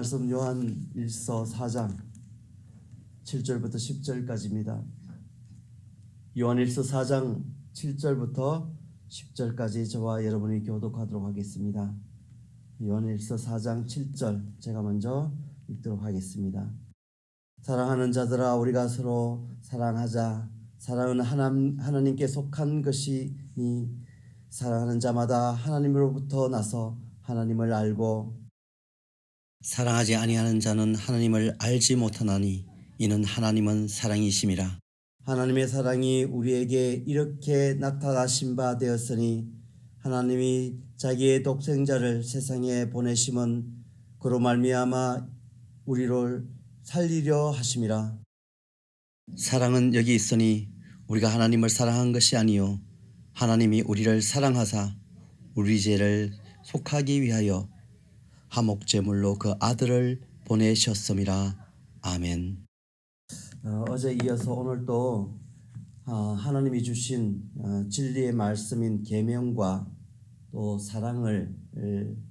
말씀 요한 1서 4장 7절부터 10절까지입니다. 요한 1서 4장 7절부터 10절까지 저와 여러분이 교독하도록 하겠습니다. 요한 1서 4장 7절 제가 먼저 읽도록 하겠습니다. 사랑하는 자들아, 우리가 서로 사랑하자. 사랑은 하나님께 속한 것이니 사랑하는 자마다 하나님으로부터 나서 하나님을 알고, 사랑하지 아니하는 자는 하나님을 알지 못하나니 이는 하나님은 사랑이심이라. 하나님의 사랑이 우리에게 이렇게 나타나신 바 되었으니 하나님이 자기의 독생자를 세상에 보내심은 그로 말미암아 우리를 살리려 하심이라. 사랑은 여기 있으니 우리가 하나님을 사랑한 것이 아니요 하나님이 우리를 사랑하사 우리 죄를 속하기 위하여 화목제물로 그 아들을 보내셨음이라. 아멘. 어제 이어서 오늘 또 하나님이 주신 진리의 말씀인 계명과 또 사랑을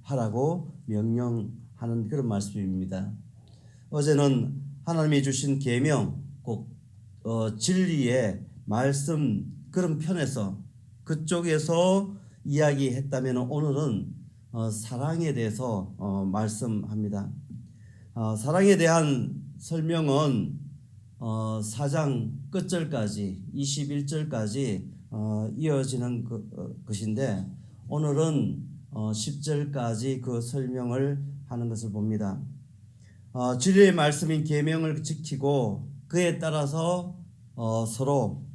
하라고 명령하는 그런 말씀입니다. 어제는 하나님이 주신 계명, 꼭 진리의 말씀 그런 편에서 그쪽에서 이야기했다면 오늘은 사랑에 대해서 말씀합니다. 사랑에 대한 설명은 4장 끝절까지 21절까지 이어지는 것인데 오늘은 10절까지 그 설명을 하는 것을 봅니다. 진리의 말씀인 계명을 지키고 그에 따라서 서로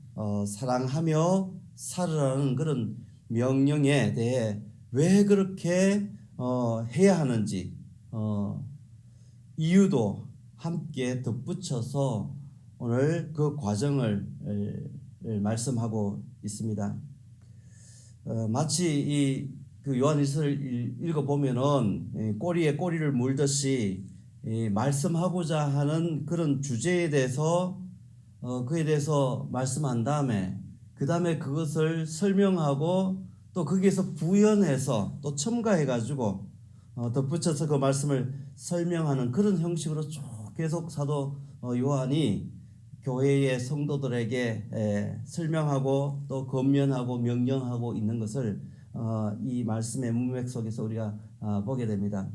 사랑하며 살으라는 그런 명령에 대해 왜 그렇게 해야 하는지 이유도 함께 덧붙여서 오늘 그 과정을 말씀하고 있습니다. 마치 그 요한일서를 읽어보면은 꼬리에 꼬리를 물듯이 말씀하고자 하는 그런 주제에 대해서 그에 대해서 말씀한 다음에 그 다음에 그것을 설명하고 또 거기에서 부연해서 또 첨가해가지고 덧붙여서 그 말씀을 설명하는 그런 형식으로 쭉 계속 사도 요한이 교회의 성도들에게 설명하고 또 권면하고 명령하고 있는 것을 이 말씀의 문맥 속에서 우리가 보게 됩니다.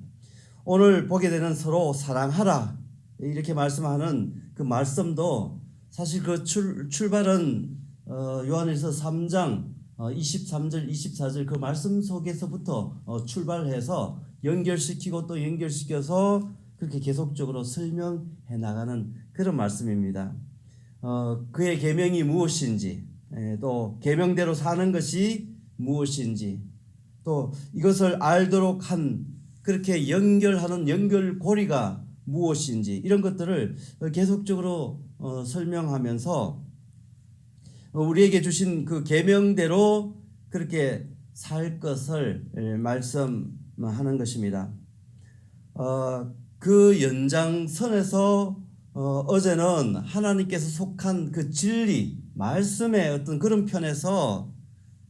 오늘 보게 되는 서로 사랑하라 이렇게 말씀하는 그 말씀도 사실 그 출발은 요한일서 3장 23절 24절 그 말씀 속에서부터 출발해서 연결시키고 또 연결시켜서 그렇게 계속적으로 설명해 나가는 그런 말씀입니다. 그의 계명이 무엇인지 또 계명대로 사는 것이 무엇인지 또 이것을 알도록 한 그렇게 연결하는 연결고리가 무엇인지 이런 것들을 계속적으로 설명하면서 우리에게 주신 그 계명대로 그렇게 살 것을 말씀하는 것입니다. 그 연장선에서 어제는 하나님께서 속한 그 진리 말씀의 어떤 그런 편에서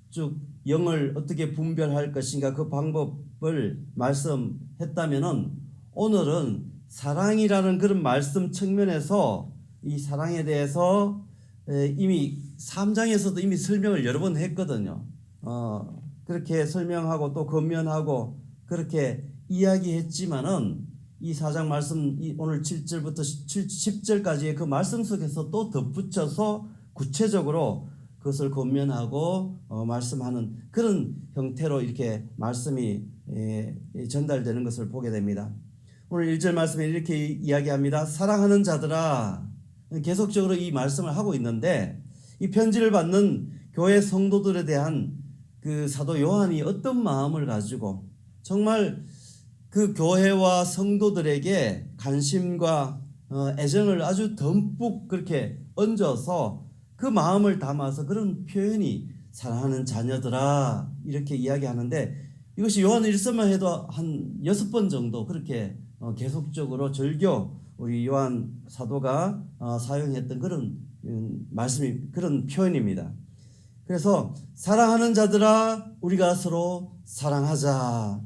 쭉 영을 어떻게 분별할 것인가 그 방법을 말씀했다면은 오늘은 사랑이라는 그런 말씀 측면에서 이 사랑에 대해서 이미 3장에서도 이미 설명을 여러 번 했거든요. 그렇게 설명하고 또 권면하고 그렇게 이야기했지만은 이 4장 말씀 오늘 7절부터 10절까지의 그 말씀 속에서 또 덧붙여서 구체적으로 그것을 권면하고 말씀하는 그런 형태로 이렇게 말씀이 전달되는 것을 보게 됩니다. 오늘 1절 말씀에 이렇게 이야기합니다. 사랑하는 자들아, 계속적으로 이 말씀을 하고 있는데 이 편지를 받는 교회 성도들에 대한 그 사도 요한이 어떤 마음을 가지고 정말 그 교회와 성도들에게 관심과 애정을 아주 듬뿍 그렇게 얹어서 그 마음을 담아서 그런 표현이 사랑하는 자녀들아 이렇게 이야기하는데 이것이 요한 1서만 해도 한 6번 정도 그렇게 계속적으로 절교 우리 요한 사도가 사용했던 그런 말씀이 그런 표현입니다. 그래서 사랑하는 자들아 우리가 서로 사랑하자.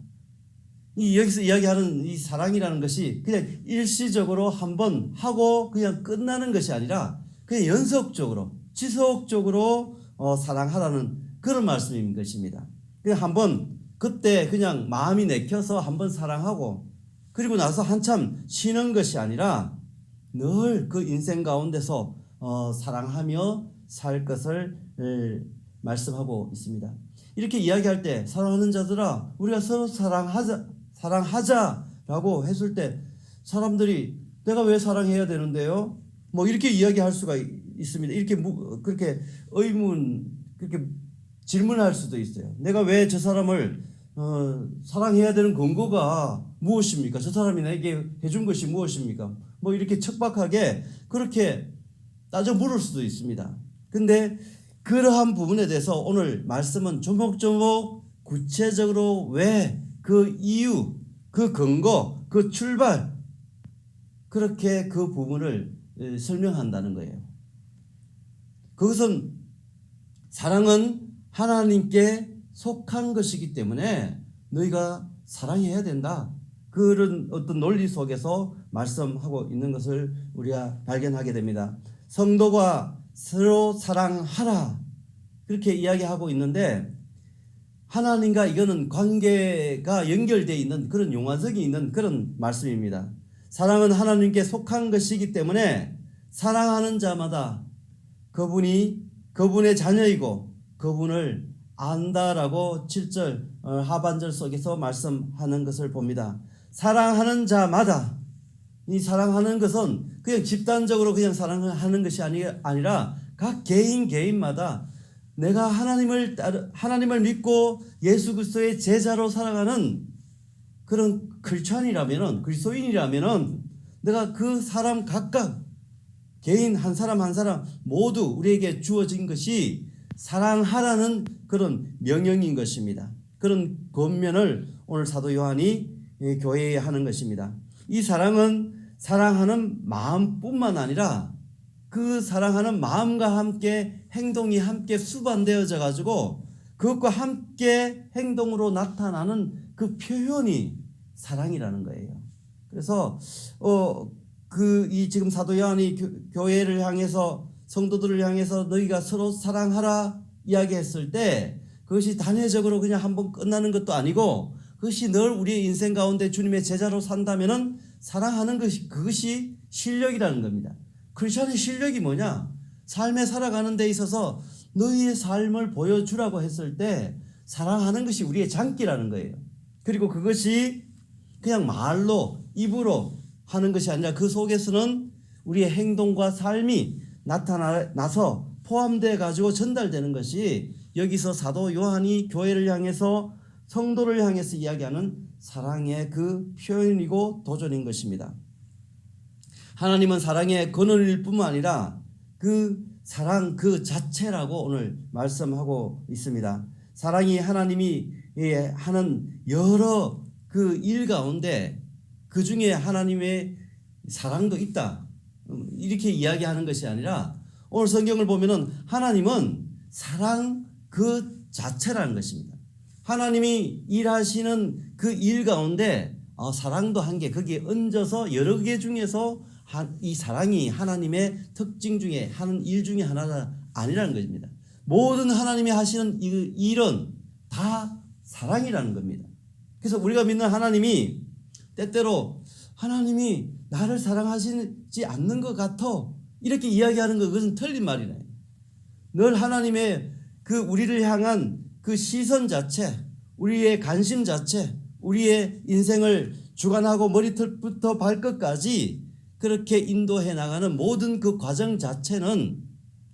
여기서 이야기하는 이 사랑이라는 것이 그냥 일시적으로 한번 하고 그냥 끝나는 것이 아니라 그냥 연속적으로 지속적으로 사랑하라는 그런 말씀인 것입니다. 그냥 한번 그때 그냥 마음이 내켜서 한번 사랑하고 그리고 나서 한참 쉬는 것이 아니라 늘 그 인생 가운데서 사랑하며 살 것을 말씀하고 있습니다. 이렇게 이야기할 때 사랑하는 자들아 우리가 서로 사랑하자라고 했을 때 사람들이 내가 왜 사랑해야 되는데요? 뭐 이렇게 이야기할 수가 있습니다. 이렇게 그렇게 그렇게 질문할 수도 있어요. 내가 왜 저 사람을 사랑해야 되는 근거가 무엇입니까? 저 사람이 내게 해준 것이 무엇입니까? 뭐 이렇게 척박하게 그렇게 따져 물을 수도 있습니다. 근데 그러한 부분에 대해서 오늘 말씀은 조목조목 구체적으로 왜 그 이유, 그 근거, 그 출발 그렇게 그 부분을 설명한다는 거예요. 그것은 사랑은 하나님께 속한 것이기 때문에 너희가 사랑해야 된다. 그런 어떤 논리 속에서 말씀하고 있는 것을 우리가 발견하게 됩니다. 성도가 서로 사랑하라. 그렇게 이야기하고 있는데 하나님과 이거는 관계가 연결되어 있는 그런 연관성이 있는 그런 말씀입니다. 사랑은 하나님께 속한 것이기 때문에 사랑하는 자마다 그분의 자녀이고 그분을 안다라고 7절 하반절 속에서 말씀하는 것을 봅니다. 사랑하는 자마다 이 사랑하는 것은 그냥 집단적으로 그냥 사랑하는 것이 아니라 각 개인마다 내가 하나님을 믿고 예수 그리스도의 제자로 살아가는 그런 그리스도인이라면은 내가 그 사람 각각 개인 한 사람 모두 우리에게 주어진 것이 사랑하라는 그런 명령인 것입니다. 그런 권면을 오늘 사도 요한이 교회에 하는 것입니다. 이 사랑은 사랑하는 마음뿐만 아니라 그 사랑하는 마음과 함께 행동이 함께 수반되어져 가지고 그것과 함께 행동으로 나타나는 그 표현이 사랑이라는 거예요. 그래서 이 지금 사도 요한이 교회를 향해서 성도들을 향해서 너희가 서로 사랑하라 이야기했을 때 그것이 단회적으로 그냥 한번 끝나는 것도 아니고 그것이 늘 우리의 인생 가운데 주님의 제자로 산다면은 사랑하는 그것이 실력이라는 겁니다. 크리스천의 실력이 뭐냐? 삶에 살아가는 데 있어서 너희의 삶을 보여주라고 했을 때 사랑하는 것이 우리의 장기라는 거예요. 그리고 그것이 그냥 말로 입으로 하는 것이 아니라 그 속에서는 우리의 행동과 삶이 나타나서 포함되어 가지고 전달되는 것이 여기서 사도 요한이 교회를 향해서 성도를 향해서 이야기하는 사랑의 그 표현이고 도전인 것입니다. 하나님은 사랑의 근원일 뿐만 아니라 그 사랑 그 자체라고 오늘 말씀하고 있습니다. 사랑이 하나님이 하는 여러 그 일 가운데 그 중에 하나님의 사랑도 있다. 이렇게 이야기하는 것이 아니라 오늘 성경을 보면은 하나님은 사랑 그 자체라는 것입니다. 하나님이 일하시는 그 일 가운데 사랑도 한 개 거기에 얹어서 여러 개 중에서 이 사랑이 하나님의 특징 중에 하는 일 중에 하나가 아니라는 것입니다. 모든 하나님이 하시는 일은 다 사랑이라는 겁니다. 그래서 우리가 믿는 하나님이 때때로 하나님이 나를 사랑하시지 않는 것 같아 이렇게 이야기하는 것 그것은 틀린 말이네. 늘 하나님의 그 우리를 향한 그 시선 자체, 우리의 관심 자체, 우리의 인생을 주관하고 머리털부터 발끝까지 그렇게 인도해 나가는 모든 그 과정 자체는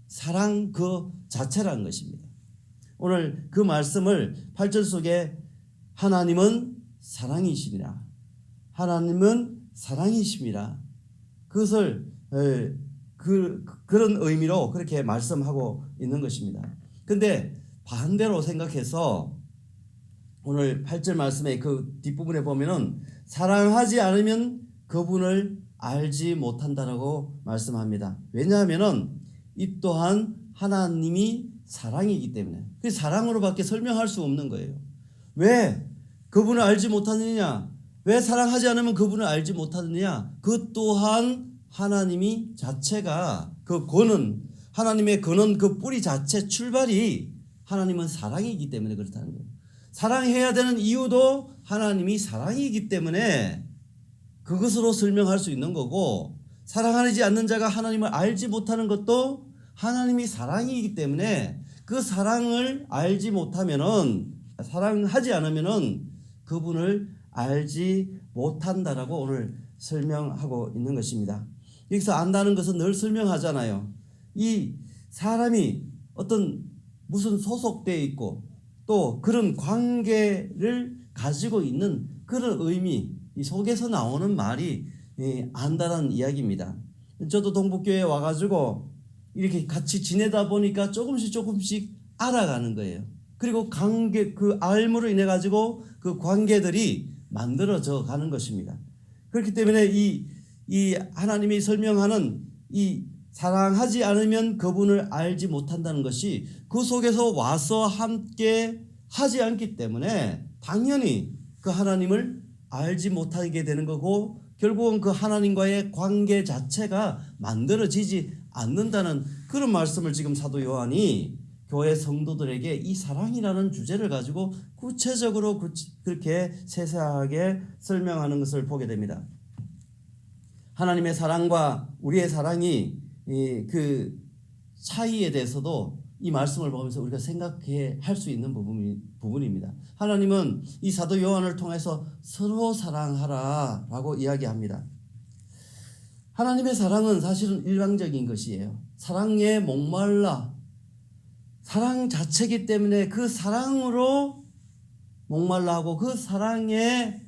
사랑 그 자체라는 것입니다. 오늘 그 말씀을 8절 속에 하나님은 사랑이시니라. 하나님은 사랑이십니다. 그것을 그런 의미로 그렇게 말씀하고 있는 것입니다. 근데 반대로 생각해서 오늘 8절 말씀의 그 뒷부분에 보면은 사랑하지 않으면 그분을 알지 못한다라고 말씀합니다. 왜냐하면은 이 또한 하나님이 사랑이기 때문에 그 사랑으로밖에 설명할 수 없는 거예요. 왜 그분을 알지 못하느냐? 왜 사랑하지 않으면 그분을 알지 못하느냐? 그 또한 하나님이 자체가 그 근원, 하나님의 근원 그 뿌리 자체 출발이 하나님은 사랑이기 때문에 그렇다는 거예요. 사랑해야 되는 이유도 하나님이 사랑이기 때문에 그것으로 설명할 수 있는 거고, 사랑하지 않는 자가 하나님을 알지 못하는 것도 하나님이 사랑이기 때문에 그 사랑을 알지 못하면은, 사랑하지 않으면은 그분을 알지 못한다라고 오늘 설명하고 있는 것입니다. 여기서 안다는 것은 늘 설명하잖아요. 이 사람이 어떤 무슨 소속되어 있고 또 그런 관계를 가지고 있는 그런 의미, 이 속에서 나오는 말이 안다라는 이야기입니다. 저도 동북교회에 와가지고 이렇게 같이 지내다 보니까 조금씩 알아가는 거예요. 그리고 관계, 그 알므로 인해 가지고 그 관계들이 만들어져 가는 것입니다. 그렇기 때문에 이 하나님이 설명하는 이 사랑하지 않으면 그분을 알지 못한다는 것이 그 속에서 와서 함께 하지 않기 때문에 당연히 그 하나님을 알지 못하게 되는 거고, 결국은 그 하나님과의 관계 자체가 만들어지지 않는다는 그런 말씀을 지금 사도 요한이 교회 성도들에게 이 사랑이라는 주제를 가지고 구체적으로 그렇게 세세하게 설명하는 것을 보게 됩니다. 하나님의 사랑과 우리의 사랑이 그 차이에 대해서도 이 말씀을 보면서 우리가 생각해 할 수 있는 부분입니다. 하나님은 이 사도 요한을 통해서 서로 사랑하라 라고 이야기합니다. 하나님의 사랑은 사실은 일방적인 것이에요. 사랑에 목말라, 사랑 자체이기 때문에 그 사랑으로 목말라 하고 그 사랑의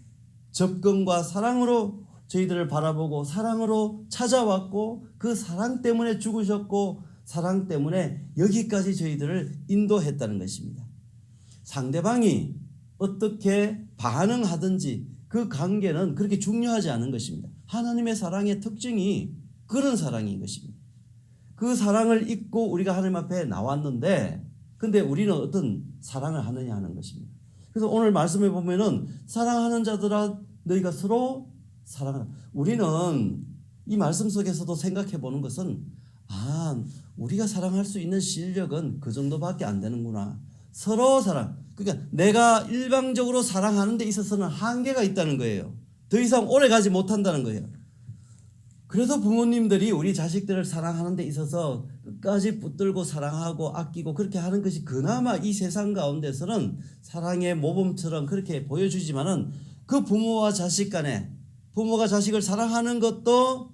접근과 사랑으로 저희들을 바라보고 사랑으로 찾아왔고 그 사랑 때문에 죽으셨고 사랑 때문에 여기까지 저희들을 인도했다는 것입니다. 상대방이 어떻게 반응하든지 그 관계는 그렇게 중요하지 않은 것입니다. 하나님의 사랑의 특징이 그런 사랑인 것입니다. 그 사랑을 잊고 우리가 하나님 앞에 나왔는데 근데 우리는 어떤 사랑을 하느냐 하는 것입니다. 그래서 오늘 말씀에 보면은 사랑하는 자들아 너희가 서로 사랑하라. 우리는 이 말씀 속에서도 생각해 보는 것은 우리가 사랑할 수 있는 실력은 그 정도밖에 안 되는구나. 서로 사랑. 그러니까 내가 일방적으로 사랑하는 데 있어서는 한계가 있다는 거예요. 더 이상 오래 가지 못한다는 거예요. 그래서 부모님들이 우리 자식들을 사랑하는 데 있어서 끝까지 붙들고 사랑하고 아끼고 그렇게 하는 것이 그나마 이 세상 가운데서는 사랑의 모범처럼 그렇게 보여주지만은 그 부모와 자식 간에 부모가 자식을 사랑하는 것도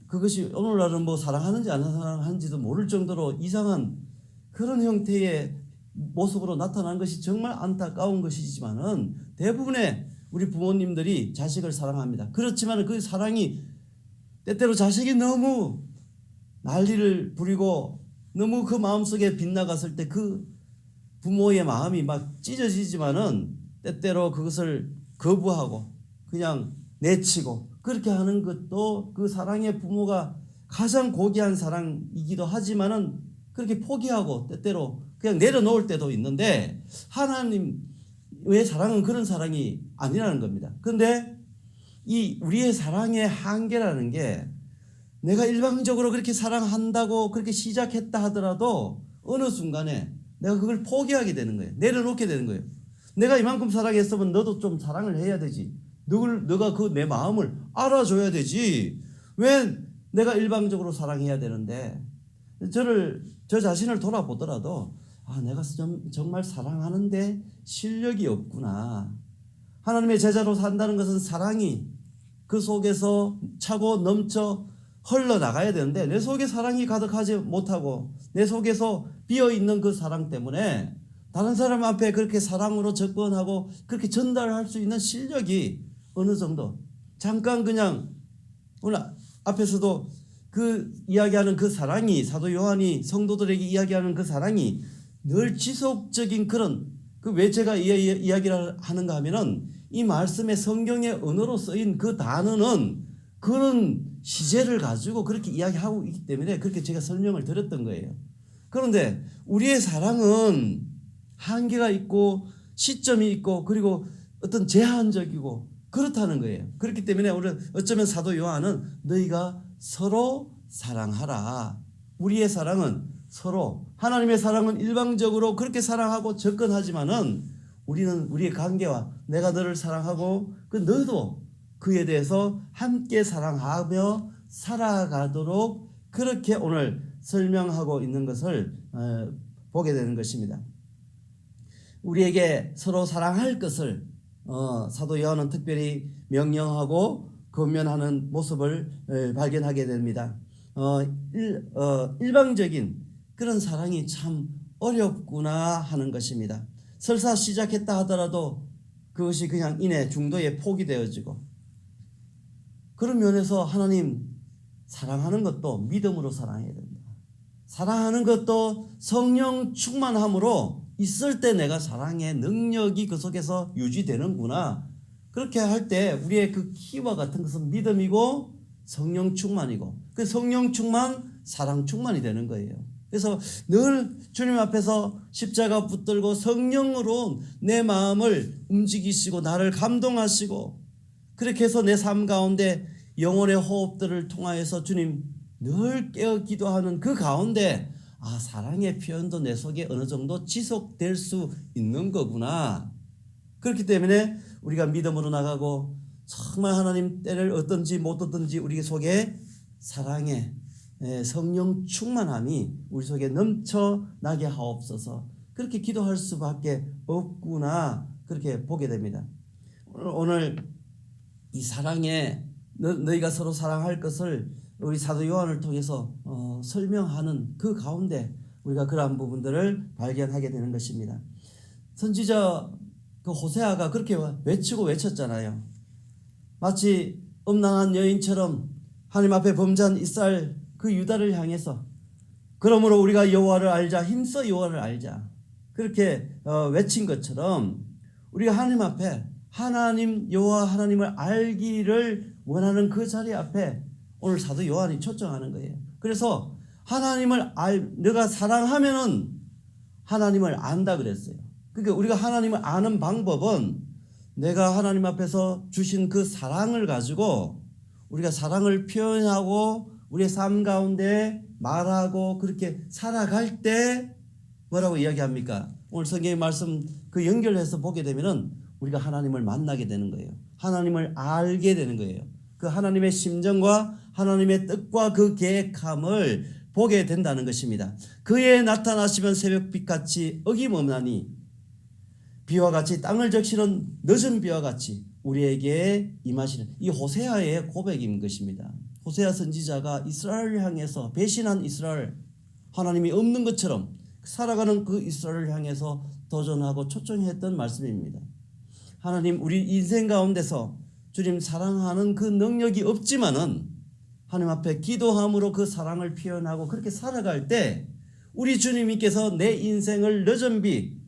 그것이 오늘날은 뭐 사랑하는지 안 사랑하는지도 모를 정도로 이상한 그런 형태의 모습으로 나타난 것이 정말 안타까운 것이지만은 대부분의 우리 부모님들이 자식을 사랑합니다. 그렇지만 그 사랑이 때때로 자식이 너무 난리를 부리고 너무 그 마음속에 빗나갔을 때 그 부모의 마음이 막 찢어지지만은 때때로 그것을 거부하고 그냥 내치고 그렇게 하는 것도 그 사랑의 부모가 가장 고귀한 사랑이기도 하지만은 그렇게 포기하고 때때로 그냥 내려놓을 때도 있는데 하나님의 사랑은 그런 사랑이 아니라는 겁니다. 그런데 이 우리의 사랑의 한계라는 게 내가 일방적으로 그렇게 사랑한다고 그렇게 시작했다 하더라도 어느 순간에 내가 그걸 포기하게 되는 거예요. 내려놓게 되는 거예요. 내가 이만큼 사랑했으면 너도 좀 사랑을 해야 되지. 너가 그 내 마음을 알아줘야 되지. 왜 내가 일방적으로 사랑해야 되는데 저 자신을 돌아보더라도 내가 정말 사랑하는데 실력이 없구나. 하나님의 제자로 산다는 것은 사랑이 그 속에서 차고 넘쳐 흘러나가야 되는데 내 속에 사랑이 가득하지 못하고 내 속에서 비어있는 그 사랑 때문에 다른 사람 앞에 그렇게 사랑으로 접근하고 그렇게 전달할 수 있는 실력이 어느 정도 잠깐 그냥 오늘 앞에서도 그 이야기하는 그 사랑이 사도 요한이 성도들에게 이야기하는 그 사랑이 늘 지속적인 그런 왜 제가 이야기를 하는가 하면은 이 말씀의 성경의 언어로 쓰인 그 단어는 그런 시제를 가지고 그렇게 이야기하고 있기 때문에 그렇게 제가 설명을 드렸던 거예요. 그런데 우리의 사랑은 한계가 있고 시점이 있고 그리고 어떤 제한적이고 그렇다는 거예요. 그렇기 때문에 오늘 어쩌면 사도 요한은 너희가 서로 사랑하라. 우리의 사랑은 서로, 하나님의 사랑은 일방적으로 그렇게 사랑하고 접근하지만은 우리는 우리의 관계와 내가 너를 사랑하고 그 너도 그에 대해서 함께 사랑하며 살아가도록 그렇게 오늘 설명하고 있는 것을 보게 되는 것입니다. 우리에게 서로 사랑할 것을 사도 요한은 특별히 명령하고 권면하는 모습을 발견하게 됩니다. 일방적인 그런 사랑이 참 어렵구나 하는 것입니다. 설사 시작했다 하더라도 그것이 그냥 인해 중도에 포기되어지고, 그런 면에서 하나님 사랑하는 것도 믿음으로 사랑해야 된다. 사랑하는 것도 성령 충만함으로 있을 때 내가 사랑의 능력이 그 속에서 유지되는구나. 그렇게 할 때 우리의 그 키와 같은 것은 믿음이고 성령 충만이고, 그 성령 충만, 사랑 충만이 되는 거예요. 그래서 늘 주님 앞에서 십자가 붙들고 성령으로 내 마음을 움직이시고 나를 감동하시고, 그렇게 해서 내 삶 가운데 영혼의 호흡들을 통하여서 주님 늘 깨어 기도하는 그 가운데 사랑의 표현도 내 속에 어느 정도 지속될 수 있는 거구나. 그렇기 때문에 우리가 믿음으로 나가고 정말 하나님 때를 얻든지 못 얻든지 우리 속에 사랑의 성령 충만함이 우리 속에 넘쳐나게 하옵소서. 그렇게 기도할 수밖에 없구나, 그렇게 보게 됩니다. 오늘 이 사랑에 너희가 서로 사랑할 것을 우리 사도 요한을 통해서 설명하는 그 가운데 우리가 그러한 부분들을 발견하게 되는 것입니다. 선지자 그 호세아가 그렇게 외쳤잖아요. 마치 음란한 여인처럼 하나님 앞에 범죄한 이스라엘 그 유다를 향해서, 그러므로 우리가 여호와를 알자, 힘써 여호와를 알자, 그렇게 외친 것처럼 우리가 하나님 앞에 하나님 여호와 하나님을 알기를 원하는 그 자리 앞에 오늘 사도 요한이 초청하는 거예요. 그래서 하나님을 너가 사랑하면은 하나님을 안다 그랬어요. 그러니까 우리가 하나님을 아는 방법은 내가 하나님 앞에서 주신 그 사랑을 가지고 우리가 사랑을 표현하고 우리의 삶 가운데 말하고 그렇게 살아갈 때 뭐라고 이야기합니까? 오늘 성경의 말씀 그 연결해서 보게 되면은 우리가 하나님을 만나게 되는 거예요. 하나님을 알게 되는 거예요. 그 하나님의 심정과 하나님의 뜻과 그 계획함을 보게 된다는 것입니다. 그에 나타나시면 새벽빛같이 어김없나니 비와 같이 땅을 적시는 늦은 비와 같이 우리에게 임하시는, 이 호세아의 고백인 것입니다. 호세아 선지자가 이스라엘을 향해서, 배신한 이스라엘, 하나님이 없는 것처럼 살아가는 그 이스라엘을 향해서 도전하고 초청했던 말씀입니다. 하나님, 우리 인생 가운데서 주님 사랑하는 그 능력이 없지만은 하나님 앞에 기도함으로 그 사랑을 표현하고 그렇게 살아갈 때 우리 주님께서 내 인생을 늦은 비,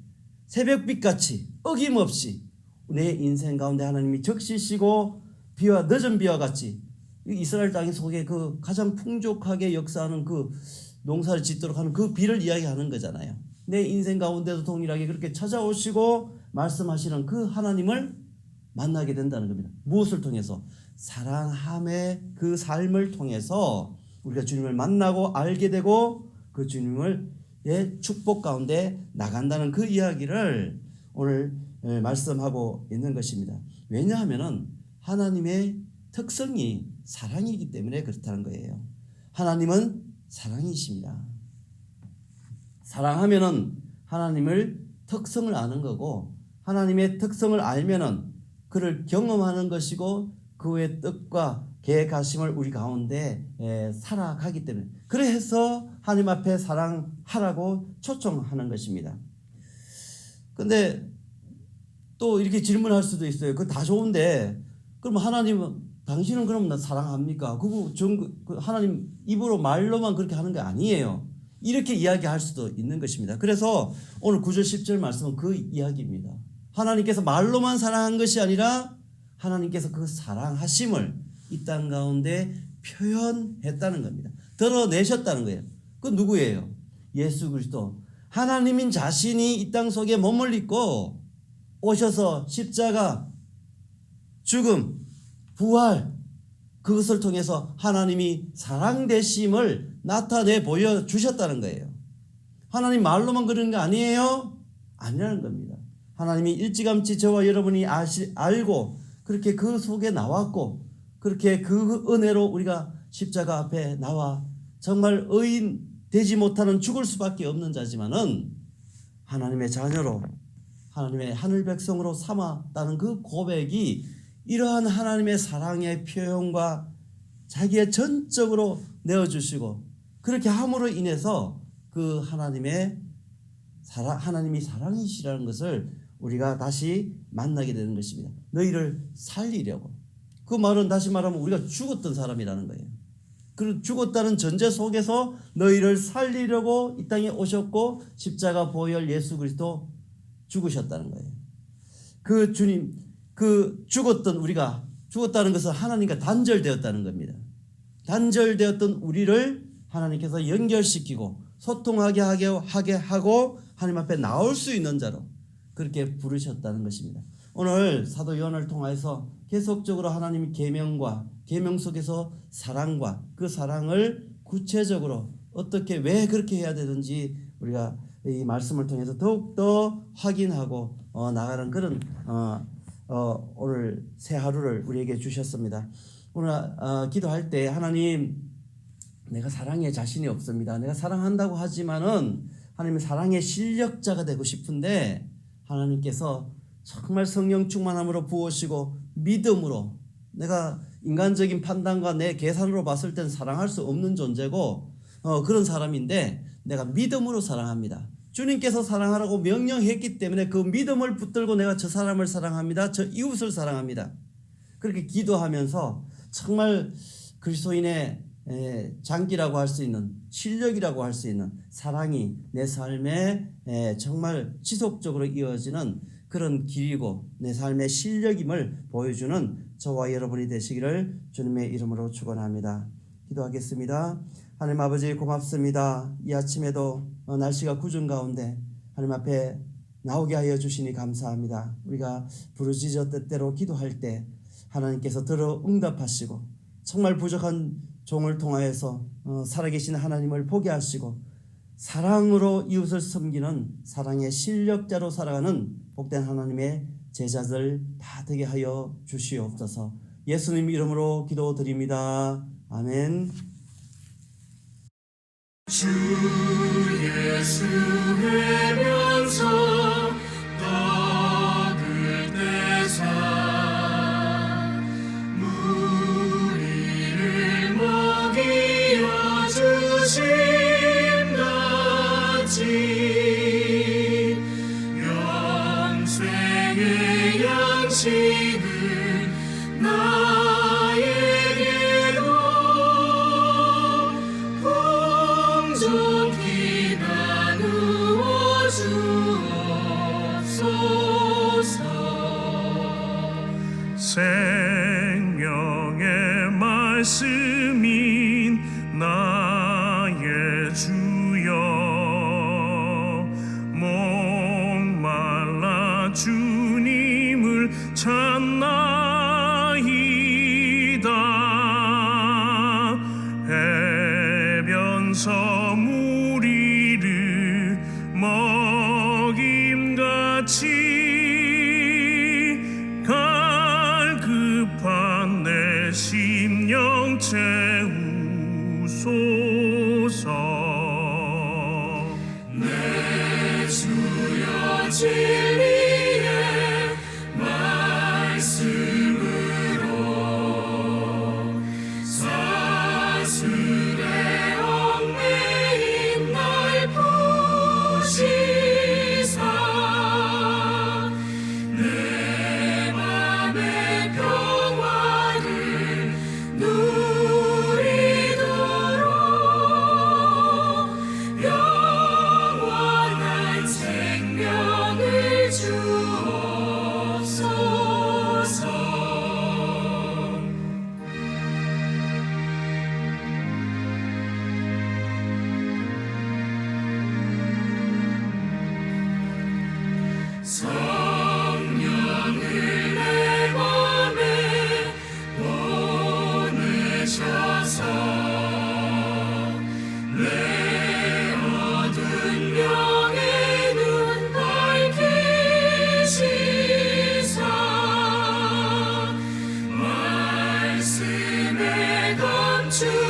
새벽빛같이 어김없이 내 인생 가운데 하나님이 적시시고 비와 늦은 비와 같이 이스라엘 땅 속에 그 가장 풍족하게 역사하는 그 농사를 짓도록 하는 그 비를 이야기하는 거잖아요. 내 인생 가운데도 동일하게 그렇게 찾아오시고 말씀하시는 그 하나님을 만나게 된다는 겁니다. 무엇을 통해서? 사랑함의 그 삶을 통해서 우리가 주님을 만나고 알게 되고 그 주님의 축복 가운데 나간다는 그 이야기를 오늘 말씀하고 있는 것입니다. 왜냐하면 하나님의 특성이 사랑이기 때문에 그렇다는 거예요. 하나님은 사랑이십니다. 사랑하면은 하나님을 특성을 아는 거고, 하나님의 특성을 알면은 그를 경험하는 것이고 그의 뜻과 계획하심을 우리 가운데 살아가기 때문에, 그래서 하나님 앞에 사랑하라고 초청하는 것입니다. 근데 또 이렇게 질문할 수도 있어요. 그거 다 좋은데 그럼 하나님은, 당신은 그럼 나 사랑합니까? 그거 하나님 입으로 말로만 그렇게 하는 게 아니에요. 이렇게 이야기할 수도 있는 것입니다. 그래서 오늘 9절 10절 말씀은 그 이야기입니다. 하나님께서 말로만 사랑한 것이 아니라 하나님께서 그 사랑하심을 이 땅 가운데 표현했다는 겁니다. 드러내셨다는 거예요. 그 누구예요? 예수 그리스도. 하나님인 자신이 이 땅 속에 몸을 입고 오셔서 십자가 죽음, 부활, 그것을 통해서 하나님이 사랑 되심을 나타내 보여주셨다는 거예요. 하나님 말로만 그러는 거 아니에요? 아니라는 겁니다. 하나님이 일찌감치 저와 여러분이 알고 그렇게 그 속에 나왔고 그렇게 그 은혜로 우리가 십자가 앞에 나와 정말 의인 되지 못하는 죽을 수밖에 없는 자지만은 하나님의 자녀로 하나님의 하늘 백성으로 삼았다는 그 고백이 이러한 하나님의 사랑의 표현과 자기의 전적으로 내어주시고 그렇게 함으로 인해서 그 하나님이 사랑이시라는 것을 우리가 다시 만나게 되는 것입니다. 너희를 살리려고. 그 말은 다시 말하면 우리가 죽었던 사람이라는 거예요. 그 죽었다는 전제 속에서 너희를 살리려고 이 땅에 오셨고 십자가 보혈 예수 그리스도 죽으셨다는 거예요. 그 주님, 그 죽었던 우리가 죽었다는 것은 하나님과 단절되었다는 겁니다. 단절되었던 우리를 하나님께서 연결시키고 소통하게 하게 하고 하나님 앞에 나올 수 있는 자로 그렇게 부르셨다는 것입니다. 오늘 사도 요한을 통해서 계속적으로 하나님의 계명과 계명 속에서 사랑과 그 사랑을 구체적으로 어떻게 왜 그렇게 해야 되는지 우리가 이 말씀을 통해서 더욱더 확인하고 나가는 그런 오늘 새 하루를 우리에게 주셨습니다. 오늘 기도할 때 하나님 내가 사랑에 자신이 없습니다. 내가 사랑한다고 하지만은 하나님의 사랑의 실력자가 되고 싶은데 하나님께서 정말 성령 충만함으로 부으시고 믿음으로 내가 인간적인 판단과 내 계산으로 봤을 땐 사랑할 수 없는 존재고 그런 사람인데 내가 믿음으로 사랑합니다. 주님께서 사랑하라고 명령했기 때문에 그 믿음을 붙들고 내가 저 사람을 사랑합니다. 저 이웃을 사랑합니다. 그렇게 기도하면서 정말 그리스도인의 장기라고 할 수 있는 실력이라고 할 수 있는 사랑이 내 삶에 정말 지속적으로 이어지는 그런 길이고 내 삶의 실력임을 보여주는 저와 여러분이 되시기를 주님의 이름으로 축원합니다. 기도하겠습니다. 하나님 아버지 고맙습니다. 이 아침에도 날씨가 궂은 가운데 하나님 앞에 나오게 하여 주시니 감사합니다. 우리가 부르짖어 때때로 기도할 때 하나님께서 들어 응답하시고 정말 부족한 종을 통하여서 살아계신 하나님을 보게 하시고 사랑으로 이웃을 섬기는 사랑의 실력자로 살아가는 복된 하나님의 제자들 다 되게 하여 주시옵소서. 예수님 이름으로 기도드립니다. 아멘. 주 예수 외면서 떡을 떼사 무리를 먹이어 주심 같이 영생의 양식을 나에게로 풍족히 나누어 주옵소서. 생명의 말씀인 나의 주여 목말라 주님을 찾나이다. 해변서 무리를 먹임같이 갈급한 내 심령 채우소서. 내 주여 진리의 말씀으로 사슬에 얽매인 날 부시사 내 맘의 평화를 누리도록 영원한 생명을 주